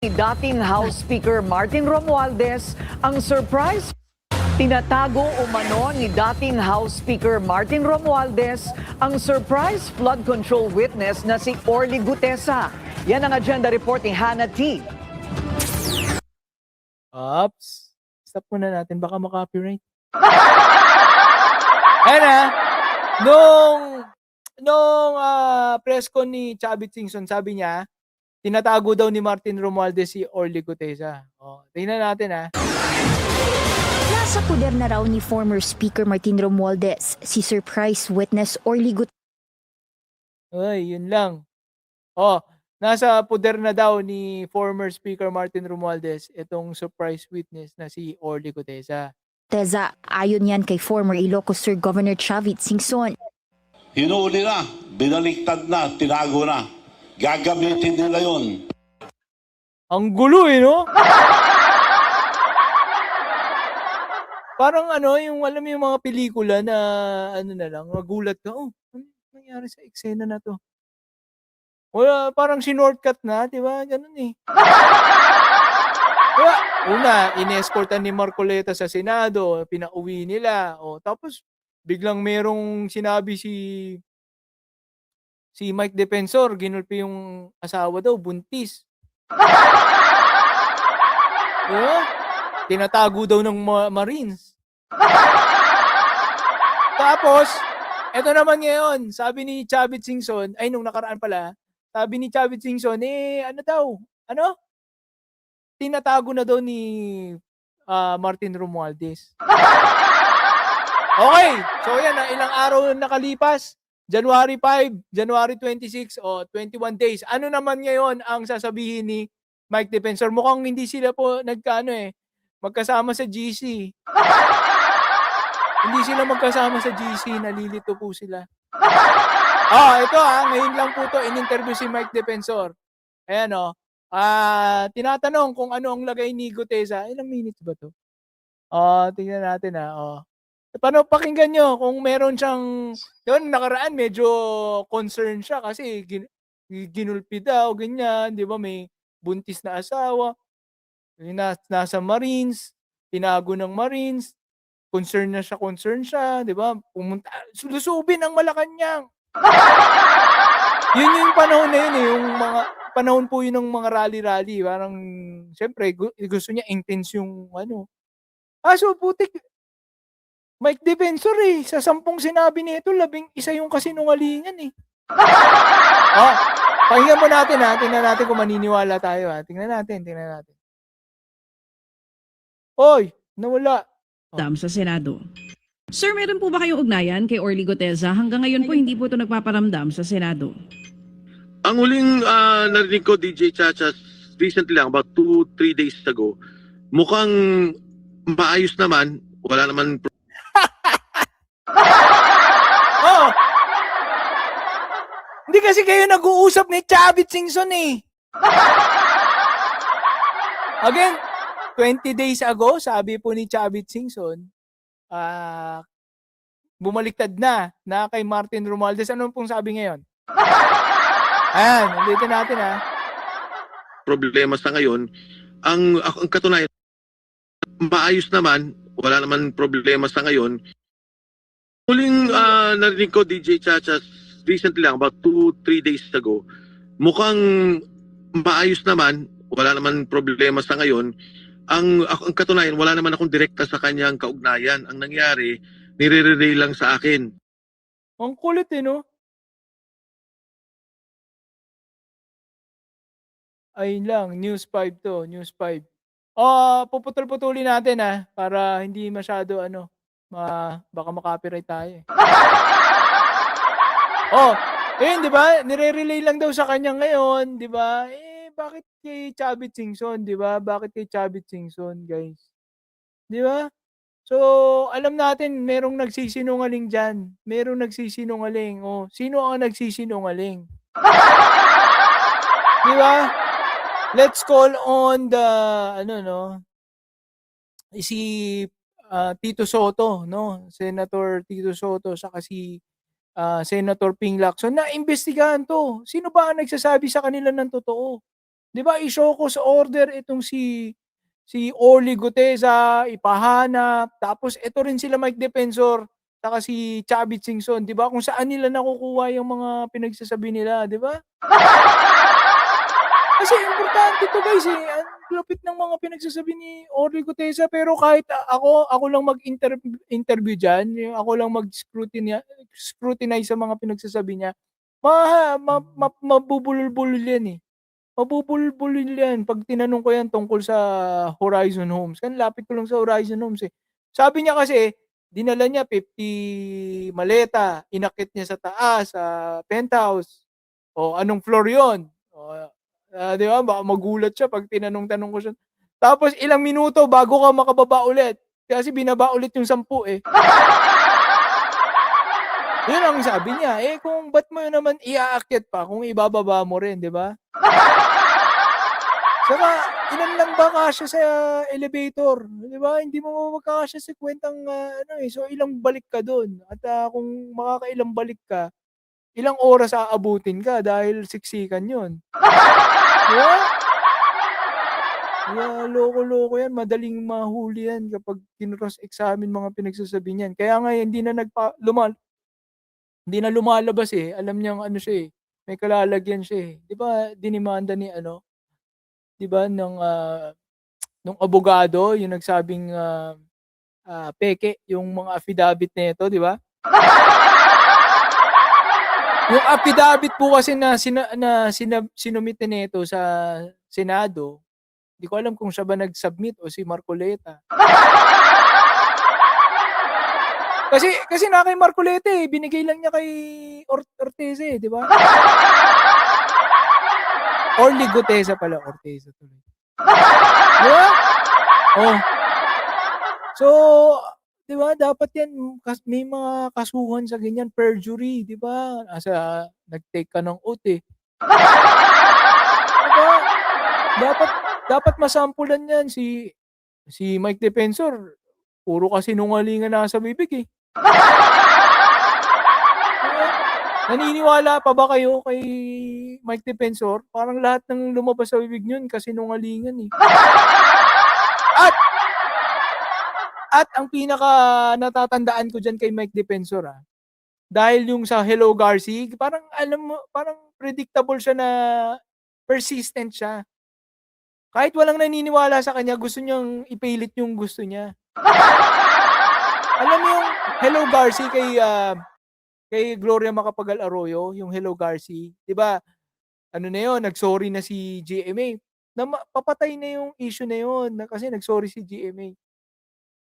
Dating House Speaker Martin Romualdez ang surprise. Tinatago umano ni dating House Speaker Martin Romualdez ang surprise flood control witness na si Orly Gutesa. Yan ang agenda report ni Hannah T. Ops. Stop muna natin. Baka makopyright. Ayan na. Nung press con ni Chavit Singson, sabi niya, tinatago daw ni Martin Romualdez si Orly Gutesa. Tingnan natin Nasa puder na raw ni former Speaker Martin Romualdez si surprise witness Orly Gutesa. Ay, yun lang. Nasa puder na daw ni former Speaker Martin Romualdez itong surprise witness na si Orly Gutesa. Ayon yan kay former Ilocos Sur Governor Chavit Singson. Hinuli na, binaliktad na, tinago na. Gagamitin nila yun. Ang gulo no? Parang yung alam mo yung mga pelikula na na lang, magulat ka, ano nangyari sa eksena na to? Wala, parang sinortcut na, di ba? Ganun Kaya, una, inescortan ni Marcoleta sa Senado, pinauwi nila, tapos biglang merong sinabi si Mike Defensor, ginulpi yung asawa daw, buntis. Tinatago daw ng Marines. Tapos, eto naman ngayon, sabi ni Chavit Singson, nung nakaraan pala, sabi ni Chavit Singson, tinatago na daw ni Martin Romualdez. Okay, so yan, ilang araw na nakalipas, January 5, January 26, 21 days. Ano naman ngayon ang sasabihin ni Mike Defensor? Mukhang hindi sila po magkasama sa GC. Hindi sila magkasama sa GC, nalilito po sila. Ito ngayon lang po to in-interview si Mike Defensor. Ayan tinatanong kung ano ang lagay ni Gutesa. Ilang minutes ba to? Tingnan natin Paano pakinggan nyo kung meron siyang, nakaraan medyo concerned siya kasi ginulpi daw, ganyan, di ba, may buntis na asawa, nasa Marines, tinago ng Marines, concerned siya, di ba, pumunta, lusubin ang Malacanang. Yun yung panahon na yun yung mga, panahon po yun ng mga rally-rally, parang, syempre, gusto niya intense yung, so putik, Mike Defensor sa 10 sinabi nito, 11 yung kasinungalingan pakinggan mo natin tingnan natin kung maniniwala tayo tingnan natin. Oy, nawala. Sa Senado. Sir, meron po ba kayong ugnayan kay Orly Gutesa? Hanggang ngayon po hindi po ito nagpaparamdam sa Senado. Ang huling narinig ko, DJ Chacha, recently lang, about 2-3 days ago, mukhang maayos naman, wala naman Hindi kasi kayo nag-uusap ni Chavit Singson Again, 20 days ago, sabi po ni Chavit Singson, bumaliktad na kay Martin Romualdez. Ano pong sabi ngayon? Ayan, ulitin natin problema sa ngayon. Ang katunayan, maayos naman, wala naman problema sa ngayon. Huling narinig ko, DJ Chacha, recently lang, about 2-3 days ago, mukhang maayos naman, wala naman problema sa ngayon. Ang katunayan, wala naman akong direkta sa kanyang kaugnayan. Ang nangyari, nire-relay lang sa akin. Ang kulit no? Ayun lang, News 5 to, News 5. Puputol-putulin natin para hindi masyado baka makopyright tayo di ba? Nire-relay lang daw sa kanya ngayon, di ba? Bakit kay Chavit Singson, di ba? Bakit kay Chavit Singson, guys? Di ba? So, alam natin, merong nagsisinungaling dyan. Merong nagsisinungaling. Sino ang nagsisinungaling? Di ba? Let's call on the, si Tito Soto, Senator Tito Soto, saka si Senator Ping Lacson na imbestigahan to. Sino ba ang nagsasabi sa kanila ng totoo? 'Di ba i-show cause order itong si Orly Guteza, ipahanap, tapos ito rin sila Mike Defensor, saka si Chavit Singson, 'di ba? Kung saan nila nakukuha yung mga pinagsasabi nila, 'di ba? Kasi importante 'to guys, eh. Ang lupit ng mga pinagsasabi ni Orly Guteza, pero kahit ako lang interview diyan, yung ako lang scrutinize sa mga pinagsasabi niya, mabubulol-bulol 'yan, eh. Mabubulol-bulol 'yan 'pag tinanong ko 'yan tungkol sa Horizon Homes. Kasi lapit ko lang sa Horizon Homes, eh. Sabi niya kasi, dinala niya 50 maleta, inakit niya sa taas, sa penthouse. O anong floor 'yon? O, 'di ba baka magulat siya 'pag tinanong-tanong ko siya. Tapos ilang minuto bago ka makababa ulit, kasi binaba ulit yung 10, eh. 'Yun ang sabi niya, eh, kung ba't mo naman iaakyat pa kung ibababa mo rin, 'di ba? Saka ilan lang ba kasya sa elevator, 'di ba? Hindi mo magkakasya sa kuwentang, ano, eh. So ilang balik ka do'n at, kung makakailang balik ka, ilang oras aabutin ka dahil siksikan 'yun, 'di ba? Kaya loko-loko 'yan, madaling mahuli 'yan kapag kino-cross-examine mga pinagsasabi niyan. Kaya nga hindi na lumalabas, eh. Alam niyang ano siya, eh, may kalalagyan siya, eh. 'Di ba dinemanda ni ano, 'di ba nung abogado yung nagsabing, peke yung mga affidavit nito, 'di ba? Yung affidavit po kasi na sinumite nito sa Senado, 'di ko alam kung siya ba nag-submit o si Marcoleta. Kasi na kay Marcoleta, eh, binigay lang niya kay Orteza, eh, 'di ba? Orly Guteza pala, Orteza tuloy. 'Di ba? Oh. So, 'di ba dapat 'yan may mga kasuhan sa ganyan, perjury, 'di ba? Nag-take ka ng oath, eh. 'Di ba? Dapat dapat masampulan 'yan si Mike Defensor, puro kasinungalingan nasa bibig, eh. 'Di ba? Naniniwala pa ba kayo kay Mike Defensor? Parang lahat ng lumabas sa bibig niyon kasinungalingan, eh. At At ang pinaka natatandaan ko diyan kay Mike Defensor, dahil yung sa Hello Garci, parang alam mo, parang predictable siya na persistent siya. Kahit walang naniniwala sa kanya, gusto niyang ipilit yung gusto niya. Alam mo yung Hello Garci kay Gloria Macapagal Arroyo, yung Hello Garci, 'di ba? Ano na 'yon, nag-sorry na si GMA. Papatay na yung issue na 'yon, kasi nag-sorry si GMA.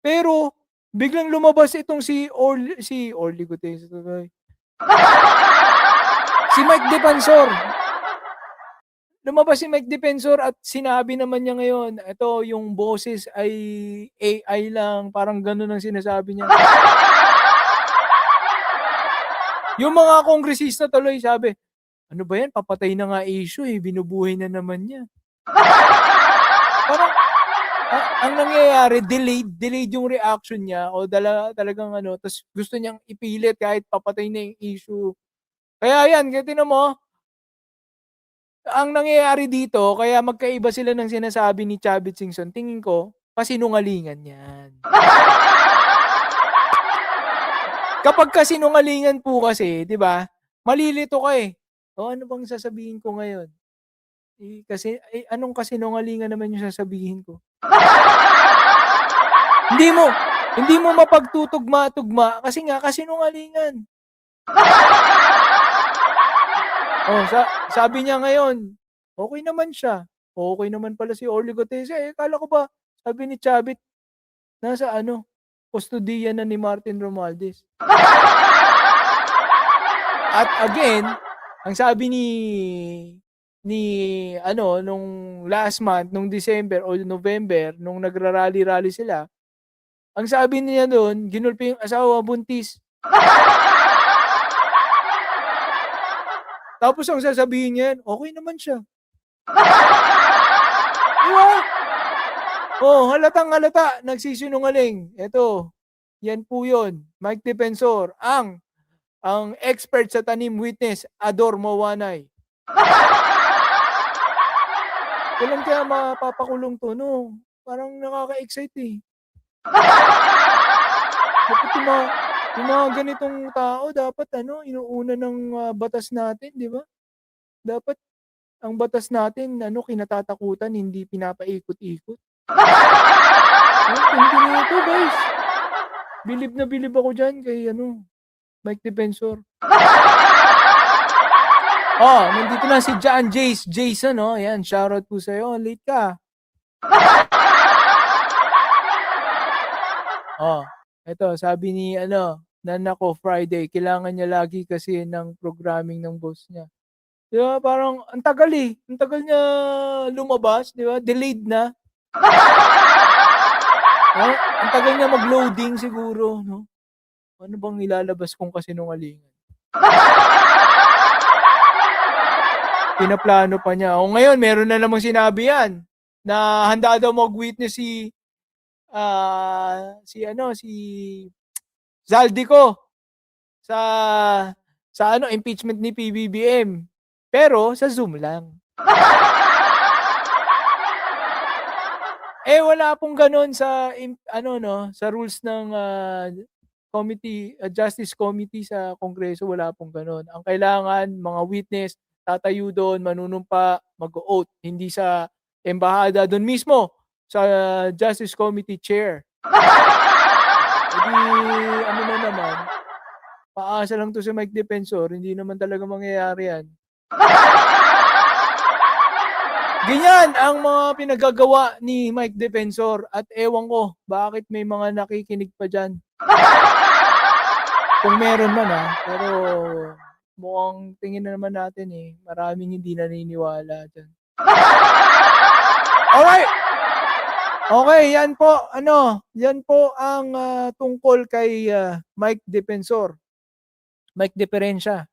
Pero biglang lumabas itong si Orly Gutesa tuloy. Si Mike Defensor. Lumabas si Mike Defensor at sinabi naman niya ngayon, ito yung boses ay AI lang, parang gano'n ang sinasabi niya. Yung mga kongresista tuloy sabi, "Ano ba 'yan, papatay na nga issue, eh, binubuhay na naman niya." Parang ang nangyayari, delayed yung reaction niya o talagang ano, ta's gusto niyang ipilit kahit papatay na yung issue. Kaya 'yan, kaya tingnan mo, ang nangyayari dito, kaya magkaiba sila ng sinasabi ni Chavit Singson, tingin ko kasinungalingan 'yan. Kapag kasinungalingan po kasi, 'di ba, malilito ka, eh. O ano bang sasabihin ko ngayon? Anong kasinungalingan naman yung sasabihin ko? Hindi mo hindi mo mapagtutugma-tugma kasi nga kasinungalingan. Oh, sabi niya ngayon, okey naman siya. Okey naman pala si Orly Gutesa, eh, akala ko ba sabi ni Chavit nasa ano, kustodiya na ni Martin Romualdez. At again, ang sabi ni ano nung last month, nung December o November, nung nagra-rally-rally sila, ang sabi niya do'n, ginulpi yung asawa, buntis. Tapos ang sasabihin niya, okey naman siya. 'Di ba? Oh, halatang-halata nagsisinungaling. Eto, 'yan po 'yun, Mike Defensor, ang expert sa tanim witness, Ador Mawanay. Kailan kaya mapapakulong 'to 'no? Parang nakaka-excite, eh. Dapat yung mga ganitong tao dapat ano, inuuna ng, batas natin, 'di ba? Dapat ang batas natin ano, kinatatakutan, hindi pinapaikot-ikot. Ang tindi nito, guys. Bilib na bilib ako diyan kay ano, Mike Defensor. Nandito na si Jason, oh, ayan, shoutout po sa'yo, late ka. Eto sabi ni ano, Nanako Friday, kailangan niya lagi kasi ng programming ng boss niya. 'Di ba parang ang tagal, ang tagal niya lumabas, 'di ba, delayed na. Ang tagal niya mag-loading siguro 'no. Ano bang ilalabas kong kasinungalingan? Pinaplano pa niya. O ngayon meron na namang sinabi 'yan, na handa daw mag-witness si Zaldico sa ano, impeachment ni PBBM. Pero sa Zoom lang. Wala pong gano'n sa sa rules ng Justice Committee sa Kongreso, wala pong gano'n. Ang kailangan mga witness tatayo doon, manunumpa, mag-o-oath, hindi sa embahada doon mismo sa Justice Committee chair. Ano na naman, paasa lang 'to si Mike Defensor, hindi naman talaga mangyayari 'yan. Ganyan ang mga pinagagawa ni Mike Defensor at ewan ko bakit may mga nakikinig pa diyan. Kung meron man pero mukhang tingin na naman natin maraming hindi naniniwala diyan. Alright. Okay, yan po ang tungkol kay Mike Defensor. Mike Diferensya.